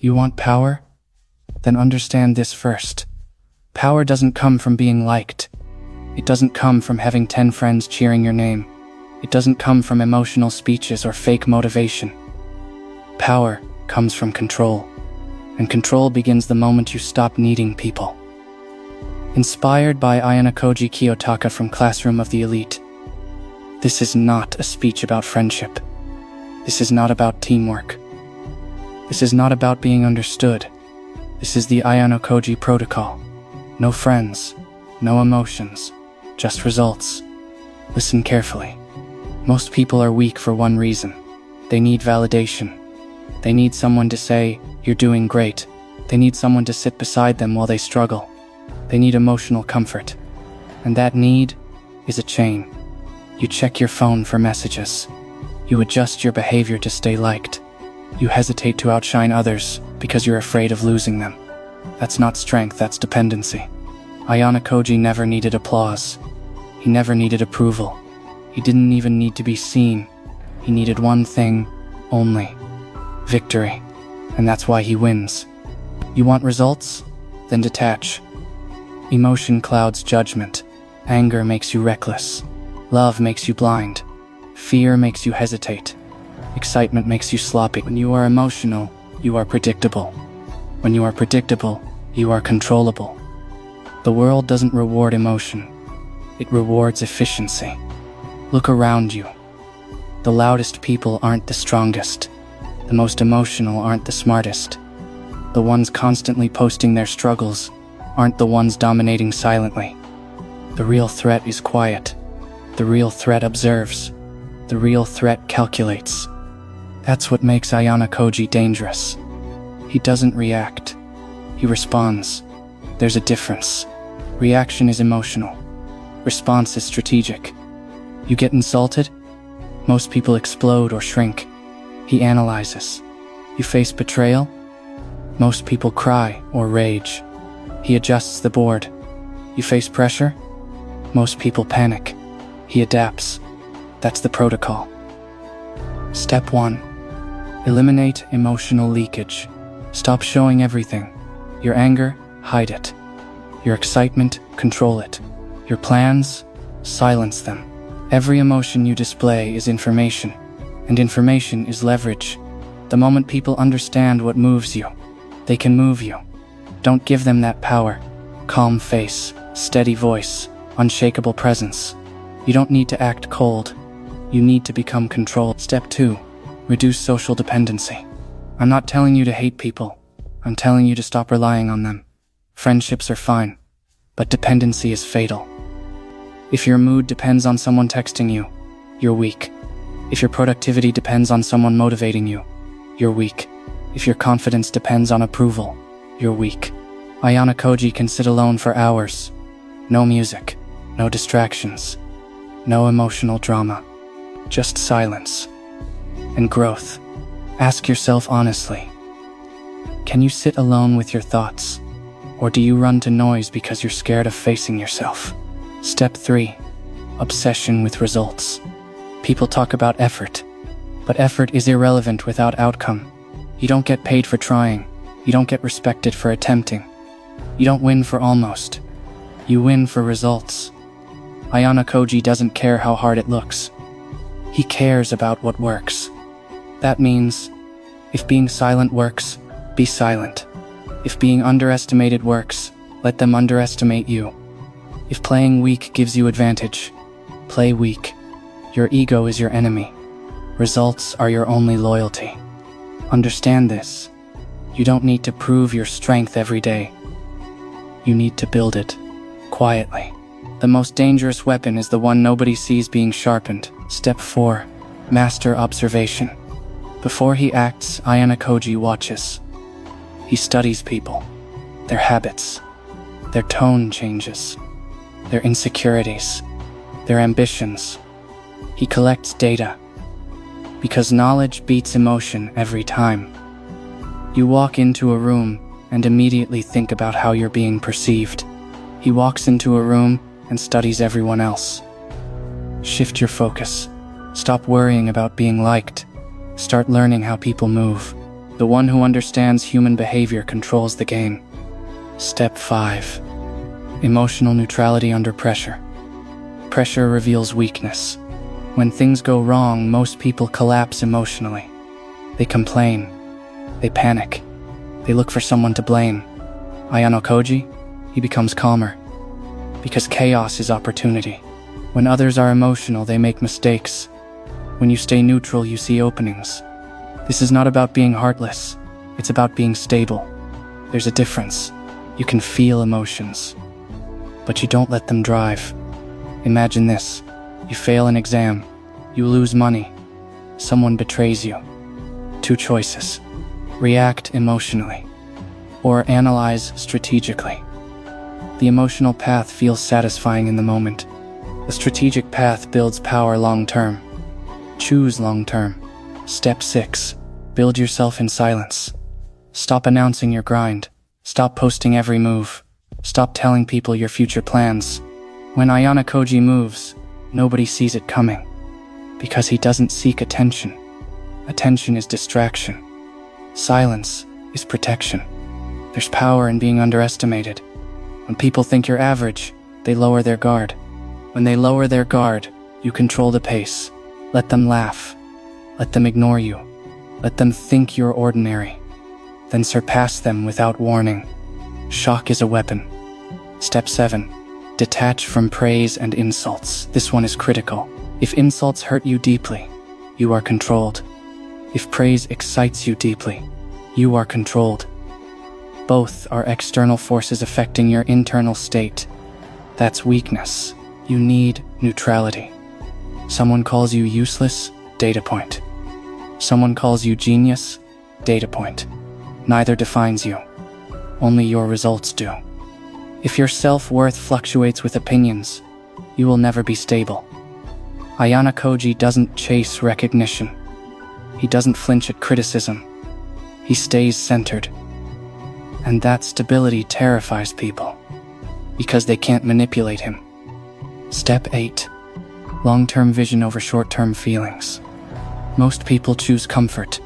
You want power? Then understand this first. Power doesn't come from being liked. It doesn't come from having 10 friends cheering your name. It doesn't come from emotional speeches or fake motivation. Power comes from control, and control begins the moment you stop needing people. Inspired by Ayanokoji Kiyotaka from Classroom of the Elite. This is not a speech about friendship. This is not about teamwork. This is not about being understood. This is the Ayanokoji Protocol. No friends, no emotions, just results. Listen carefully. Most people are weak for one reason. They need validation. They need someone to say, "You're doing great." They need someone to sit beside them while they struggle. They need emotional comfort. And that need is a chain. You check your phone for messages. You adjust your behavior to stay liked. You hesitate to outshine others because you're afraid of losing them. That's not strength, that's dependency. Ayanokoji never needed applause. He never needed approval. He didn't even need to be seen. He needed one thing only: victory. And that's why he wins. You want results? Then detach. Emotion clouds judgment. Anger makes you reckless. Love makes you blind. Fear makes you hesitate. Excitement makes you sloppy. When you are emotional, you are predictable. When you are predictable, you are controllable. The world doesn't reward emotion. It rewards efficiency. Look around you. The loudest people aren't the strongest. The most emotional aren't the smartest. The ones constantly posting their struggles aren't the ones dominating silently. The real threat is quiet. The real threat observes. The real threat calculates. That's what makes Ayanokoji dangerous. He doesn't react. He responds. There's a difference. Reaction is emotional. Response is strategic. You get insulted? Most people explode or shrink. He analyzes. You face betrayal? Most people cry or rage. He adjusts the board. You face pressure? Most people panic. He adapts. That's the protocol. Step 1. Eliminate emotional leakage. Stop showing everything. Your anger, hide it. Your excitement, control it. Your plans, silence them. Every emotion you display is information, and information is leverage. The moment people understand what moves you, they can move you. Don't give them that power. Calm face, steady voice, unshakable presence. You don't need to act cold. You need to become controlled. Step 2. Reduce social dependency. I'm not telling you to hate people. I'm telling you to stop relying on them. Friendships are fine, but dependency is fatal. If your mood depends on someone texting you, you're weak. If your productivity depends on someone motivating you, you're weak. If your confidence depends on approval, you're weak. Ayanokoji can sit alone for hours. No music, no distractions, no emotional drama. Just silence and growth. Ask yourself honestly, can you sit alone with your thoughts? Or do you run to noise because you're scared of facing yourself? Step 3. Obsession with results. People talk about effort, but effort is irrelevant without outcome. You don't get paid for trying. You don't get respected for attempting. You don't win for almost. You win for results. Ayanokoji doesn't care how hard it looks. He cares about what works. That means, if being silent works, be silent. If being underestimated works, let them underestimate you. If playing weak gives you advantage, play weak. Your ego is your enemy. Results are your only loyalty. Understand this. You don't need to prove your strength every day. You need to build it, quietly. The most dangerous weapon is the one nobody sees being sharpened. Step 4. Master observation. Before he acts, Ayanokoji watches. He studies people, their habits, their tone changes, their insecurities, their ambitions. He collects data, because knowledge beats emotion every time. You walk into a room and immediately think about how you're being perceived. He walks into a room and studies everyone else. Shift your focus. Stop worrying about being liked. Start learning how people move. The one who understands human behavior controls the game. Step 5. Emotional neutrality under pressure. Pressure reveals weakness. When things go wrong, most people collapse emotionally. They complain. They panic. They look for someone to blame. Ayano Koji, he becomes calmer. Because chaos is opportunity. When others are emotional, they make mistakes. When you stay neutral, you see openings. This is not about being heartless. It's about being stable. There's a difference. You can feel emotions, but you don't let them drive. Imagine this. You fail an exam. You lose money. Someone betrays you. 2 choices. React emotionally, or analyze strategically. The emotional path feels satisfying in the moment. The strategic path builds power long-term. Choose long-term. Step 6. Build yourself in silence. Stop announcing your grind. Stop posting every move. Stop telling people your future plans. When Ayano Koji moves, nobody sees it coming. Because he doesn't seek attention. Attention is distraction. Silence is protection. There's power in being underestimated. When people think you're average, they lower their guard. When they lower their guard, you control the pace. Let them laugh. Let them ignore you. Let them think you're ordinary. Then surpass them without warning. Shock is a weapon. Step 7. Detach from praise and insults. This one is critical. If insults hurt you deeply, you are controlled. If praise excites you deeply, you are controlled. Both are external forces affecting your internal state. That's weakness. You need neutrality. Someone calls you useless, data point. Someone calls you genius, data point. Neither defines you. Only your results do. If your self-worth fluctuates with opinions, you will never be stable. Ayano Koji doesn't chase recognition. He doesn't flinch at criticism. He stays centered. And that stability terrifies people, because they can't manipulate him. Step 8. Long-term vision over short-term feelings. Most people choose comfort.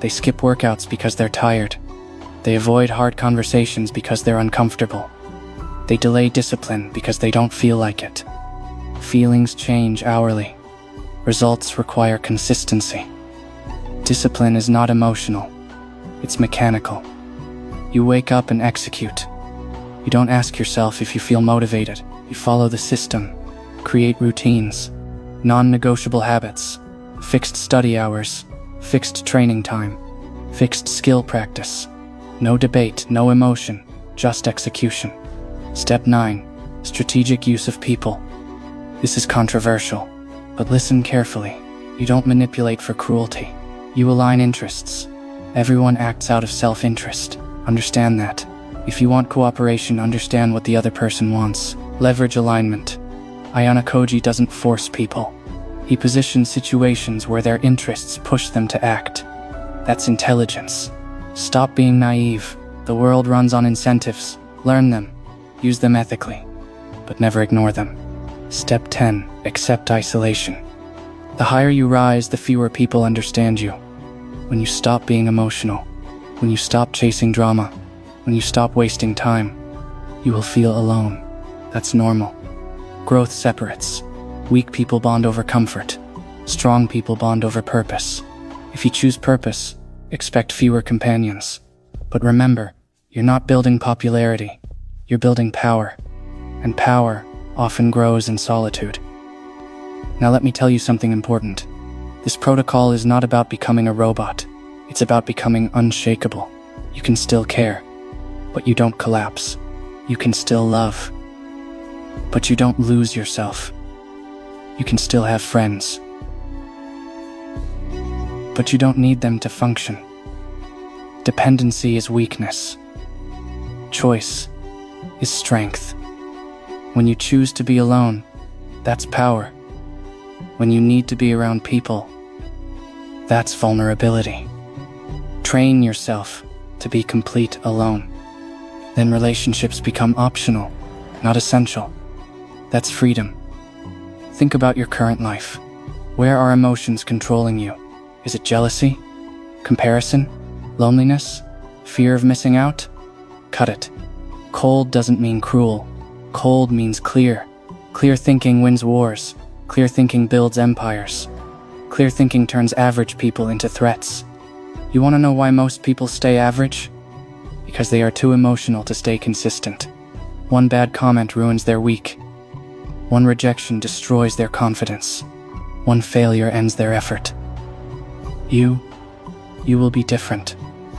They skip workouts because they're tired. They avoid hard conversations because they're uncomfortable. They delay discipline because they don't feel like it. Feelings change hourly. Results require consistency. Discipline is not emotional. It's mechanical. You wake up and execute. You don't ask yourself if you feel motivated. You follow the system. Create routines. Non-negotiable habits. Fixed study hours. Fixed training time. Fixed skill practice. No debate, no emotion, just execution. Step 9. Strategic use of people. This is controversial, but listen carefully. You don't manipulate for cruelty. You align interests. Everyone acts out of self-interest. Understand that. If you want cooperation, understand what the other person wants. Leverage alignment. Ayano Koji doesn't force people. He positions situations where their interests push them to act. That's intelligence. Stop being naive. The world runs on incentives. Learn them. Use them ethically. But never ignore them. Step 10. Accept isolation. The higher you rise, the fewer people understand you. When you stop being emotional, when you stop chasing drama, when you stop wasting time, you will feel alone. That's normal. Growth separates. Weak people bond over comfort. Strong people bond over purpose. If you choose purpose, expect fewer companions. But remember, you're not building popularity. You're building power. And power often grows in solitude. Now let me tell you something important. This protocol is not about becoming a robot. It's about becoming unshakable. You can still care, but you don't collapse. You can still love, but you don't lose yourself. You can still have friends, but you don't need them to function. Dependency is weakness. Choice is strength. When you choose to be alone, that's power. When you need to be around people, that's vulnerability. Train yourself to be complete alone. Then relationships become optional, not essential. That's freedom. Think about your current life. Where are emotions controlling you? Is it jealousy? Comparison? Loneliness? Fear of missing out? Cut it. Cold doesn't mean cruel. Cold means clear. Clear thinking wins wars. Clear thinking builds empires. Clear thinking turns average people into threats. You want to know why most people stay average? Because they are too emotional to stay consistent. One bad comment ruins their week. One rejection destroys their confidence. One failure ends their effort. You will be different.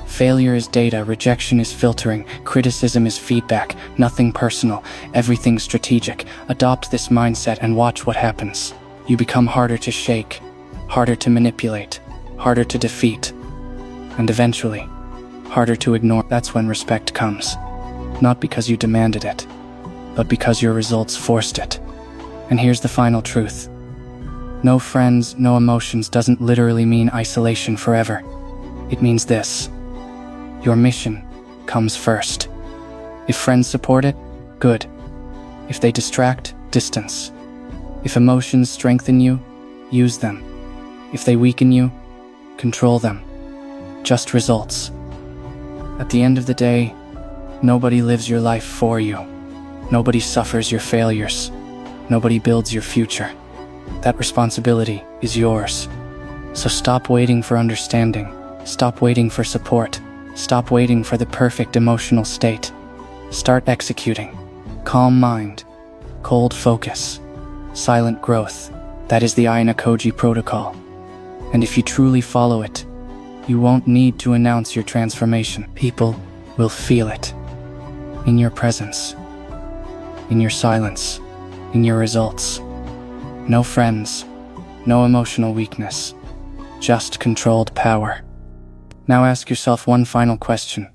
Failure is data, rejection is filtering, criticism is feedback, nothing personal, everything strategic. Adopt this mindset and watch what happens. You become harder to shake, harder to manipulate, harder to defeat, and eventually, harder to ignore. That's when respect comes. Not because you demanded it, but because your results forced it. And here's the final truth. No friends, no emotions doesn't literally mean isolation forever. It means this. Your mission comes first. If friends support it, good. If they distract, distance. If emotions strengthen you, use them. If they weaken you, control them. Just results. At the end of the day, nobody lives your life for you. Nobody suffers your failures. Nobody builds your future. That responsibility is yours. So stop waiting for understanding. Stop waiting for support. Stop waiting for the perfect emotional state. Start executing. Calm mind. Cold focus. Silent growth. That is the Ayano Koji protocol. And if you truly follow it, you won't need to announce your transformation. People will feel it. In your presence. In your silence. In your results. No friends. No emotional weakness. Just controlled power. Now ask yourself one final question.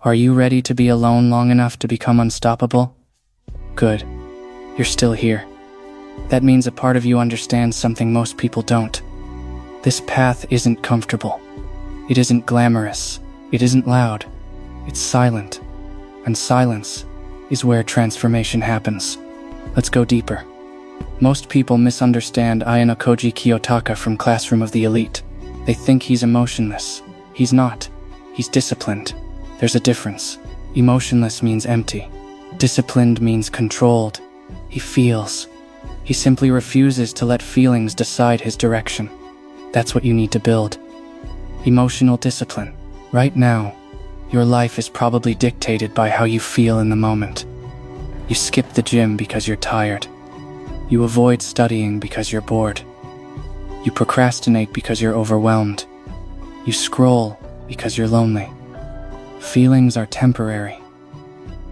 Are you ready to be alone long enough to become unstoppable? Good. You're still here. That means a part of you understands something most people don't. This path isn't comfortable. It isn't glamorous. It isn't loud. It's silent. And silence is where transformation happens. Let's go deeper. Most people misunderstand Ayano Koji Kiyotaka from Classroom of the Elite. They think he's emotionless. He's not. He's disciplined. There's a difference. Emotionless means empty. Disciplined means controlled. He feels. He simply refuses to let feelings decide his direction. That's what you need to build. Emotional discipline. Right now, your life is probably dictated by how you feel in the moment. You skip the gym because you're tired. You avoid studying because you're bored. You procrastinate because you're overwhelmed. You scroll because you're lonely. Feelings are temporary.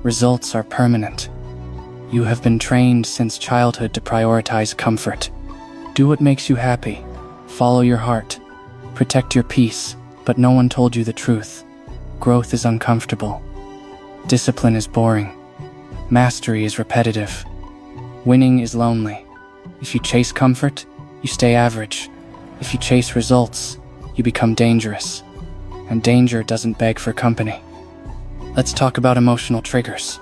Results are permanent. You have been trained since childhood to prioritize comfort. Do what makes you happy. Follow your heart. Protect your peace, but no one told you the truth. Growth is uncomfortable. Discipline is boring. Mastery is repetitive. Winning is lonely. If you chase comfort, you stay average. If you chase results, you become dangerous. And danger doesn't beg for company. Let's talk about emotional triggers.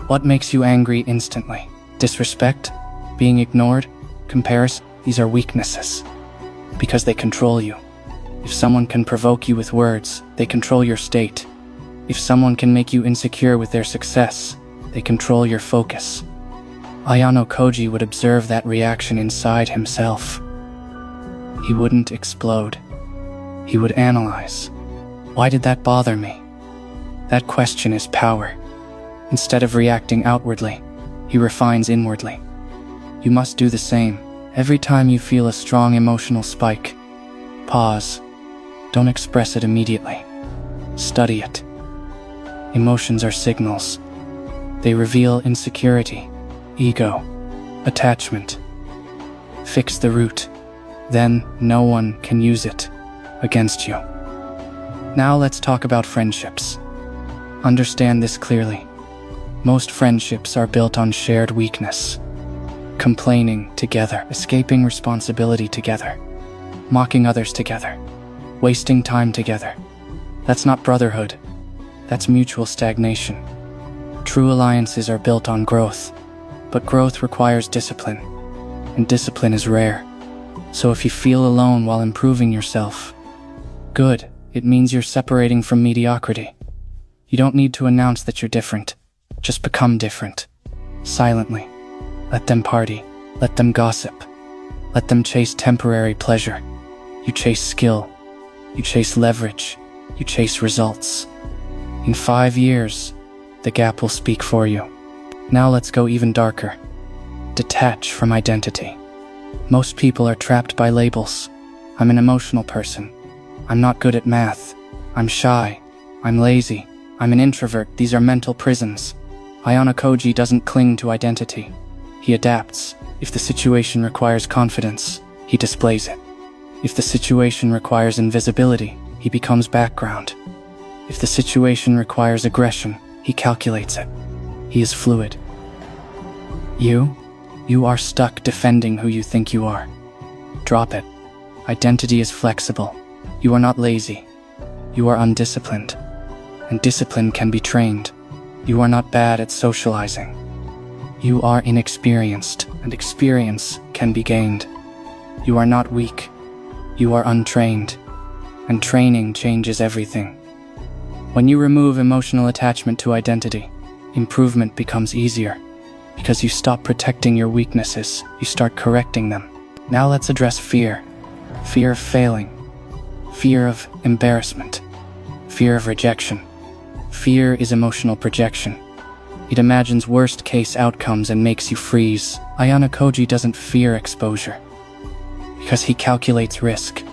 What makes you angry instantly? Disrespect? Being ignored? Comparison? These are weaknesses. Because they control you. If someone can provoke you with words, they control your state. If someone can make you insecure with their success, they control your focus. Ayano Koji would observe that reaction inside himself. He wouldn't explode. He would analyze. Why did that bother me? That question is power. Instead of reacting outwardly, he refines inwardly. You must do the same. Every time you feel a strong emotional spike, pause. Don't express it immediately. Study it. Emotions are signals. They reveal insecurity, ego, attachment. Fix the root. Then no one can use it against you. Now let's talk about friendships. Understand this clearly. Most friendships are built on shared weakness. Complaining together, escaping responsibility together, mocking others together, wasting time together. That's not brotherhood. That's mutual stagnation. True alliances are built on growth, but growth requires discipline, and discipline is rare. So if you feel alone while improving yourself, good, It means you're separating from mediocrity. You don't need to announce that you're different. Just become different. Silently. Let them party. Let them gossip. Let them chase temporary pleasure. You chase skill. You chase leverage. You chase results. In 5 years, the gap will speak for you. Now let's go even darker. Detach from identity. Most people are trapped by labels. I'm an emotional person. I'm not good at math. I'm shy. I'm lazy. I'm an introvert. These are mental prisons. Ayano Koji doesn't cling to identity. He adapts. If the situation requires confidence, he displays it. If the situation requires invisibility, he becomes background. If the situation requires aggression, he calculates it. He is fluid. You are stuck defending who you think you are. Drop it. Identity is flexible. You are not lazy. You are undisciplined. And discipline can be trained. You are not bad at socializing. You are inexperienced, and experience can be gained. You are not weak. You are untrained. And training changes everything. When you remove emotional attachment to identity, improvement becomes easier. Because you stop protecting your weaknesses, you start correcting them. Now let's address fear. Fear of failing. Fear of embarrassment. Fear of rejection. Fear is emotional projection. It imagines worst-case outcomes and makes you freeze. Ayano Koji doesn't fear exposure. Because he calculates risk.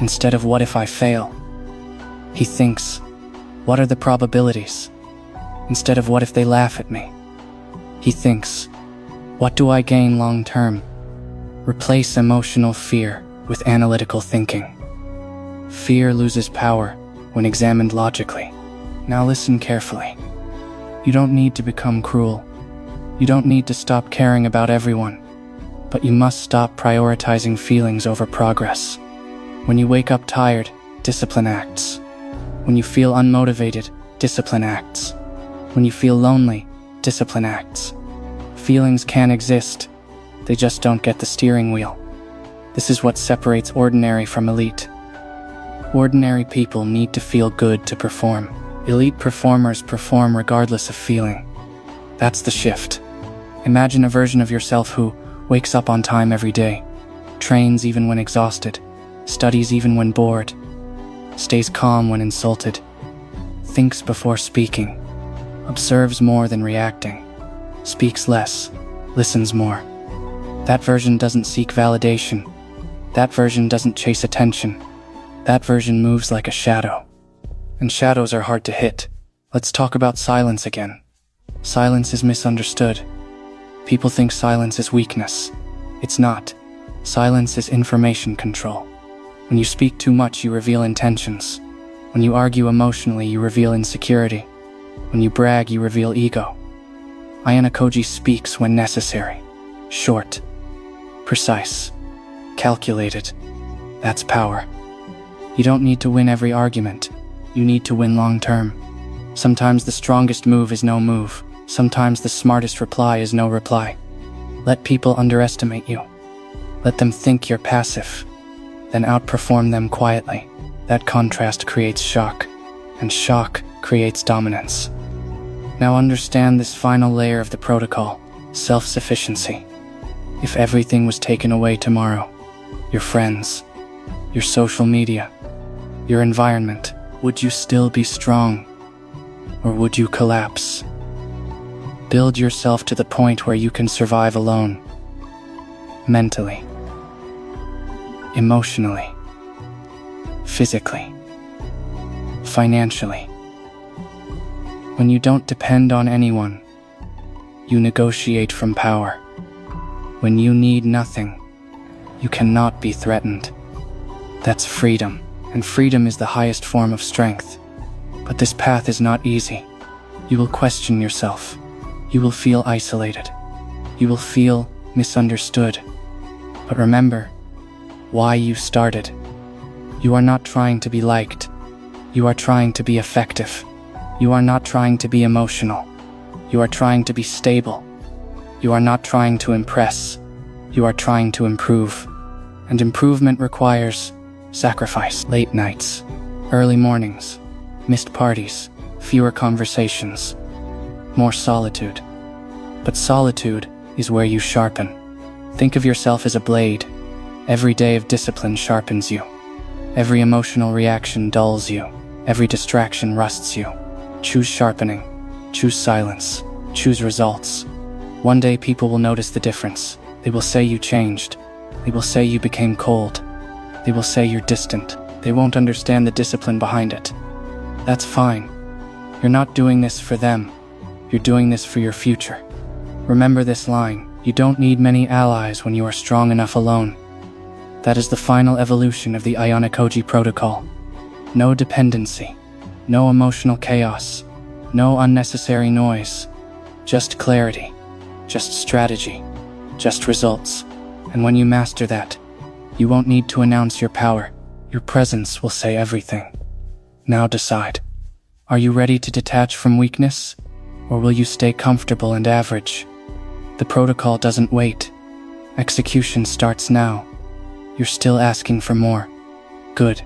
Instead of what if I fail? He thinks, what are the probabilities? Instead of what if they laugh at me? He thinks, what do I gain long term? Replace emotional fear with analytical thinking. Fear loses power when examined logically. Now listen carefully. You don't need to become cruel. You don't need to stop caring about everyone. But you must stop prioritizing feelings over progress. When you wake up tired, discipline acts. When you feel unmotivated, discipline acts. When you feel lonely, discipline acts. Feelings can exist. They just don't get the steering wheel. This is what separates ordinary from elite. Ordinary people need to feel good to perform. Elite performers perform regardless of feeling. That's the shift. Imagine a version of yourself who wakes up on time every day, trains even when exhausted, studies even when bored, stays calm when insulted, thinks before speaking, observes more than reacting, speaks less, listens more. That version doesn't seek validation. That version doesn't chase attention. That version moves like a shadow. And shadows are hard to hit. Let's talk about silence again. Silence is misunderstood. People think silence is weakness. It's not. Silence is information control. When you speak too much, you reveal intentions. When you argue emotionally, you reveal insecurity. When you brag, you reveal ego. Ayano Koji speaks when necessary. Short. Precise. Calculated. That's power. You don't need to win every argument. You need to win long term. Sometimes the strongest move is no move. Sometimes the smartest reply is no reply. Let people underestimate you. Let them think you're passive. Then outperform them quietly. That contrast creates shock. And shock creates dominance. Now understand this final layer of the protocol. Self-sufficiency. If everything was taken away tomorrow, your friends, your social media, your environment, would you still be strong? Or would you collapse? Build yourself to the point where you can survive alone. Mentally. Emotionally. Physically. Financially. When you don't depend on anyone, you negotiate from power. When you need nothing, you cannot be threatened. That's freedom, and freedom is the highest form of strength. But this path is not easy. You will question yourself. You will feel isolated. You will feel misunderstood. But remember why you started. You are not trying to be liked. You are trying to be effective. You are not trying to be emotional. You are trying to be stable. You are not trying to impress. You are trying to improve. And improvement requires sacrifice. Late nights, Early mornings, missed parties, fewer conversations, more solitude. But solitude is where you sharpen. Think of yourself as a blade. Every day of discipline sharpens you. Every emotional reaction dulls you. Every distraction rusts you. Choose sharpening. Choose silence. Choose results. One day people will notice the difference. They will say you changed. They will say you became cold. They will say you're distant. They won't understand the discipline behind it. That's fine. You're not doing this for them. You're doing this for your future. Remember this line: you don't need many allies when you are strong enough alone. That is the final evolution of the Ayano-Koji protocol. No dependency, no emotional chaos, no unnecessary noise, just clarity, just strategy, just results. And when you master that, you won't need to announce your power. Your presence will say everything. Now decide. Are you ready to detach from weakness? Or will you stay comfortable and average? The protocol doesn't wait. Execution starts now. You're still asking for more. Good.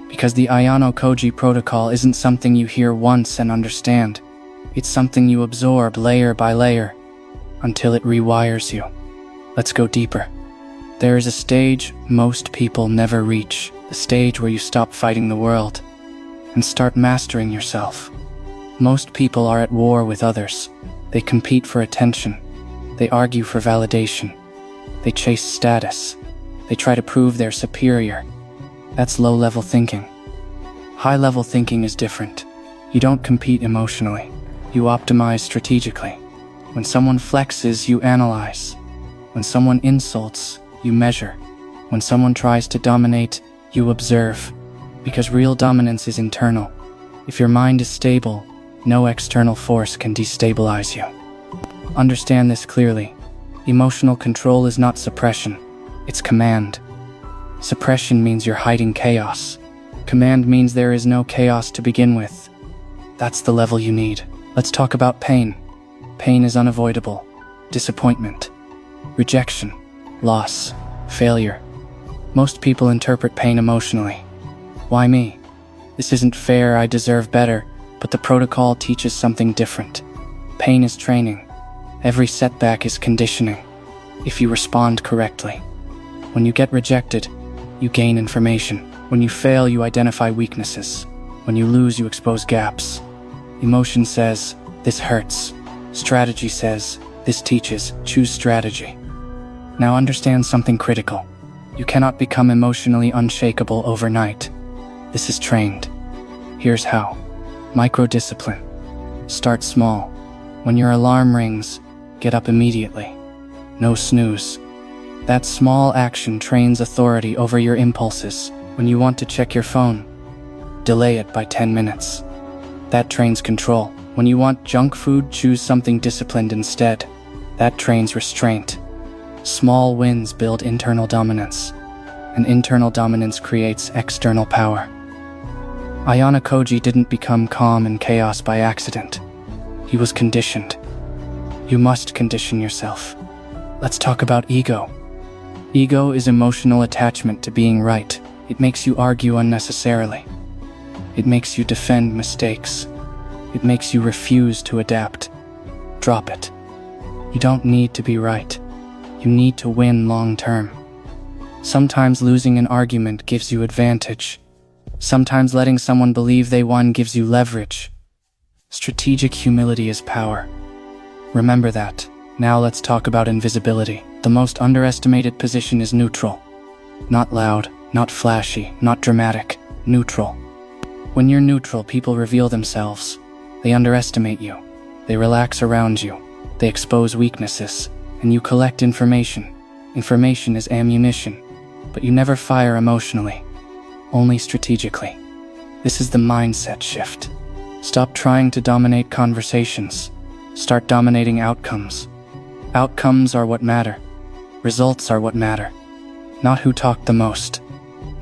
Because the Ayano-Koji protocol isn't something you hear once and understand. It's something you absorb layer by layer, until it rewires you. Let's go deeper. There is a stage most people never reach. The stage where you stop fighting the world and start mastering yourself. Most people are at war with others. They compete for attention. They argue for validation. They chase status. They try to prove they're superior. That's low-level thinking. High-level thinking is different. You don't compete emotionally. You optimize strategically. When someone flexes, you analyze. When someone insults, you measure. When someone tries to dominate, you observe. Because real dominance is internal. If your mind is stable, no external force can destabilize you. Understand this clearly. Emotional control is not suppression. It's command. Suppression means you're hiding chaos. Command means there is no chaos to begin with. That's the level you need. Let's talk about pain. Pain is unavoidable. Disappointment, rejection, loss, failure. Most people interpret pain emotionally. Why me? This isn't fair, I deserve better. But the protocol teaches something different. Pain is training. Every setback is conditioning, if you respond correctly. When you get rejected, you gain information. When you fail, you identify weaknesses. When you lose, you expose gaps. Emotion says, this hurts. Strategy says, this teaches. Choose strategy. Now understand something critical. You cannot become emotionally unshakable overnight. This is trained. Here's how. Micro-discipline. Start small. When your alarm rings, get up immediately. No snooze. That small action trains authority over your impulses. When you want to check your phone, delay it by 10 minutes. That trains control. When you want junk food, choose something disciplined instead. That trains restraint. Small wins build internal dominance, and internal dominance creates external power. Ayano-Koji didn't become calm in chaos by accident. He was conditioned. You must condition yourself. Let's talk about ego. Ego is emotional attachment to being right. It makes you argue unnecessarily. It makes you defend mistakes. It makes you refuse to adapt. Drop it. You don't need to be right. You need to win long term. Sometimes losing an argument gives you advantage. Sometimes letting someone believe they won gives you leverage. Strategic humility is power. Remember that. Now let's talk about invisibility. The most underestimated position is neutral. Not loud, not flashy, not dramatic. Neutral. When you're neutral, people reveal themselves. They underestimate you. They relax around you. They expose weaknesses. And you collect information. Information is ammunition. But you never fire emotionally. Only strategically. This is the mindset shift. Stop trying to dominate conversations. Start dominating outcomes. Outcomes are what matter. Results are what matter. Not who talked the most.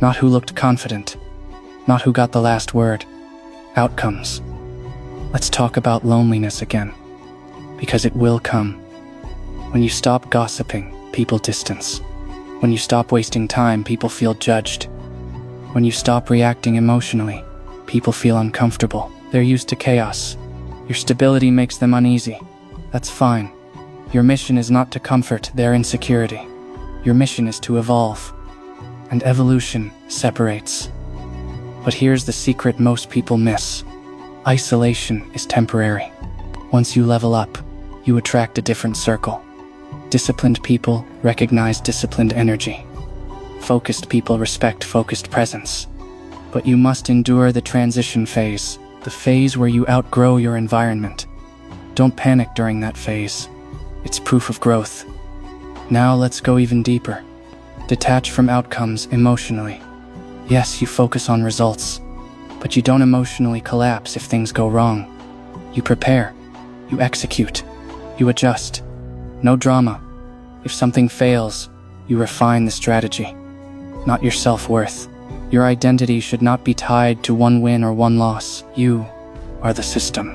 Not who looked confident. Not who got the last word. Outcomes. Let's talk about loneliness again. Because it will come. When you stop gossiping, people distance. When you stop wasting time, people feel judged. When you stop reacting emotionally, people feel uncomfortable. They're used to chaos. Your stability makes them uneasy. That's fine. Your mission is not to comfort their insecurity. Your mission is to evolve. And evolution separates. But here's the secret most people miss. Isolation is temporary. Once you level up, you attract a different circle. Disciplined people recognize disciplined energy. Focused people respect focused presence. But you must endure the transition phase, the phase where you outgrow your environment. Don't panic during that phase. It's proof of growth. Now let's go even deeper. Detach from outcomes emotionally. Yes, you focus on results, but you don't emotionally collapse if things go wrong. You prepare. You execute. You adjust. No drama. If something fails, you refine the strategy. Not your self-worth. Your identity should not be tied to one win or one loss. You are the system,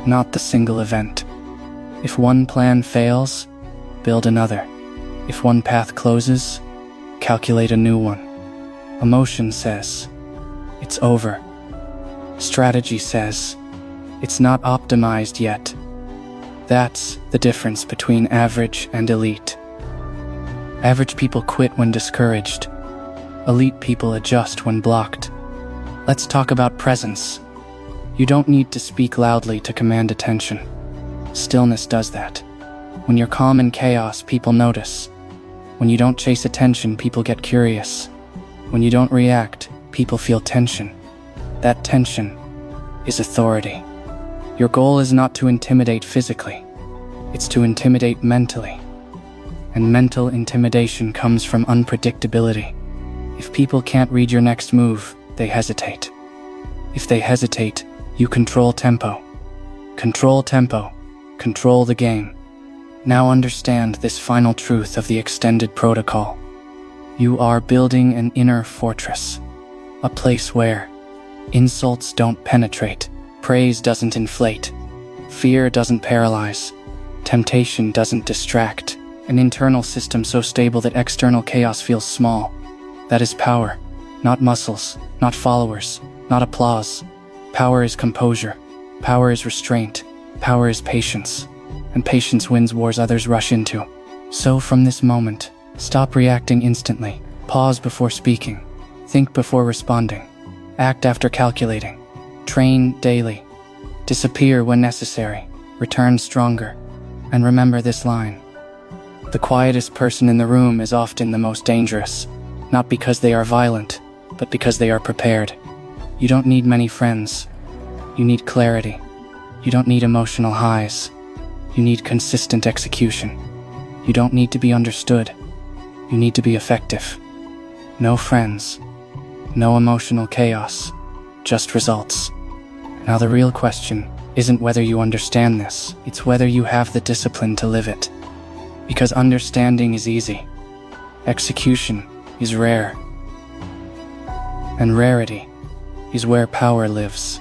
not the single event. If one plan fails, build another. If one path closes, calculate a new one. Emotion says, it's over. Strategy says, it's not optimized yet. That's the difference between average and elite. Average people quit when discouraged. Elite people adjust when blocked. Let's talk about presence. You don't need to speak loudly to command attention. Stillness does that. When you're calm in chaos, people notice. When you don't chase attention, people get curious. When you don't react, people feel tension. That tension is authority. Your goal is not to intimidate physically. It's to intimidate mentally. And mental intimidation comes from unpredictability. If people can't read your next move, they hesitate. If they hesitate, you control tempo. Control tempo. Control the game. Now understand this final truth of the extended protocol. You are building an inner fortress. A place where insults don't penetrate, praise doesn't inflate, fear doesn't paralyze, temptation doesn't distract. An internal system so stable that external chaos feels small. That is power. Not muscles, not followers, not applause. Power is composure. Power is restraint. Power is patience. And patience wins wars others rush into. So from this moment, stop reacting instantly. Pause before speaking. Think before responding. Act after calculating. Train daily. Disappear when necessary. Return stronger. And remember this line. The quietest person in the room is often the most dangerous. Not because they are violent, but because they are prepared. You don't need many friends. You need clarity. You don't need emotional highs. You need consistent execution. You don't need to be understood. You need to be effective. No friends. No emotional chaos. Just results. Now the real question isn't whether you understand this. It's whether you have the discipline to live it. Because understanding is easy. Execution is rare. And rarity is where power lives.